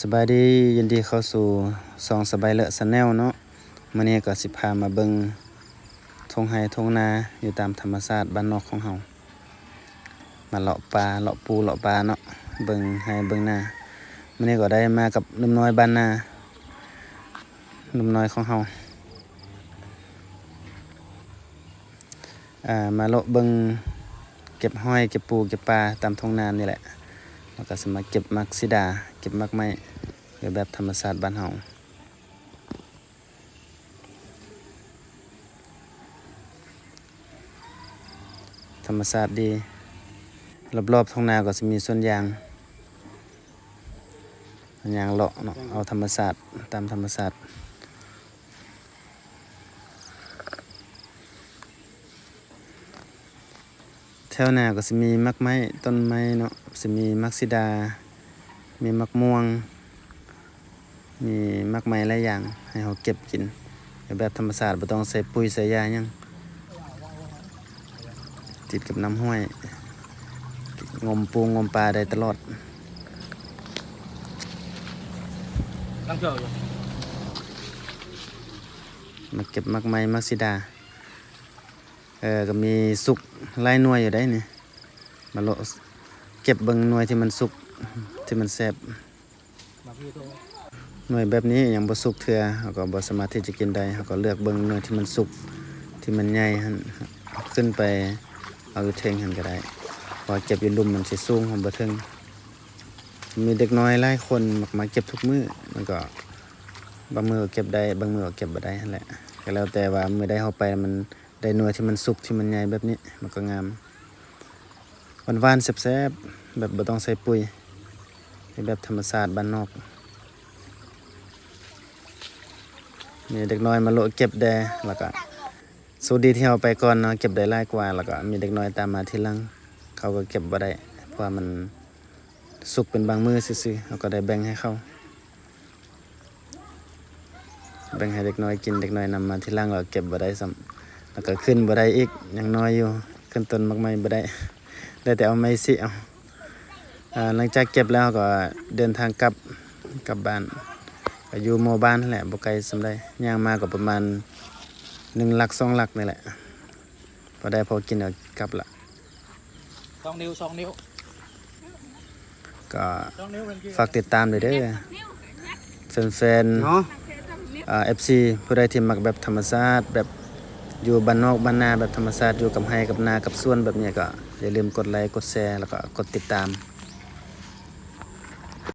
สบายดียินดีเข้าสู่ซองสบายเลอะชาแนลเนาะมื้อนี้ก็สิพามาเบิ่งทุ่งไร่ทุ่งนาอยู่ตามธรรมชาติบ้านนอกของเฮามาเลาะปลาเลาะปูเลาะปลาเนาะเบิ่งไร่เบิ่งนามื้อนี้ก็ได้มากับหนุ่มน้อยบ้านนาหนุ่มน้อยของเฮามาเลาะเบิ่งเก็บหอยเก็บปูเก็บปลาตามทุ่งนานี่แหละแล้วก็สิมาเก็บมักซิดาเก็บมักไม้แบบธรรมชาติบ้านเฮาธรรมชาติดีรอบๆทุ่งนาก็สิมีสวนยางเลาะเนาะเอาธรรมชาติตามธรรมชาติแถวนาก็สิมีมักไม้ต้นไม้เนาะสิมีมักซิดามีมักม่วงมีมักไม้หลายอย่างให้เฮาเก็บกินแบบธรรมชาติบ่ต้องใส่ปุ๋ยใส่ยาหยังติดกับน้ำห้วยงมปูงมปลาได้ตลอดตั้งเจออยู่มาเก็บมักไม้มักซิดาก็มีสุกหลายหน่วยอยู่ได้นี่มาโลเก็บเบิ่งหน่วยที่มันสุกที่มันแซ่บหน่วยแบบนี้ยังบ่สุกเทื่อเฮาก็บ่สามารถที่จะกินได้เฮาก็เลือกเบิ่งหน่วยที่มันสุกที่มันใหญ่หั่นขึ้นไปเอาอยู่เทิงหั่นก็ได้พอเก็บอยู่ลุ่มมันสิสูงบ่ถึงมีเด็กน้อยหลายคนมาเก็บทุกมื้อมันก็บางมื้อก็เก็บได้บางมื้อก็เก็บบ่ได้หั่นแหละก็แล้วแต่ว่ามื้อใดเฮาไปมันได้หน่วยที่มันสุกที่มันใหญ่แบบนี้มันก็งามหวานๆแซ่บๆแบบบ่ต้องใส่ปุ๋ยแบบธรรมชาติบ้านนอกมีเด็กน้อยมาโลเก็บแดแล้วก็สูดีที่เฮาไปก่อนเนาะเก็บได้หลายกว่าแล้วก็มีเด็กน้อยตามมาทีหลังเขาก็เก็บบ่ได้เพราะว่ามันสุกเป็นบางมื้อซื่อๆเฮาก็ได้แบ่งให้เขาแบ่งให้เด็กน้อยกินเด็กน้อยนำมาทีหลังเราเก็บบ่ได้ซ้ำแล้วก็ขึ้นบ่ได้อีกยังน้อยอยู่ขึ้นต้นมักไม้บ่ได้ได้แต่เอาไม้สิเอาหลังจากเก็บแล้วก็เดินทางกลับบ้านก็อยู่หมู่บ้านนั่นแหละบ่ไกลส่ำใดย่างมาก็ประมาณ1 ลัก 2 ลักนี่แหละพอได้พอกินแล้วกลับละ2 นิ้วก็ฝากติดตามด้วยเด้อแฟนๆFC ผู้ใดที่มักแบบธรรมชาติแบบอยู่บ้านนอกบ้านนาแบบธรรมชาติอยู่กับไร่กับนากับสวนแบบนี้ก็อย่าลืมกดไลค์กดแชร์แล้วก็กดติดตาม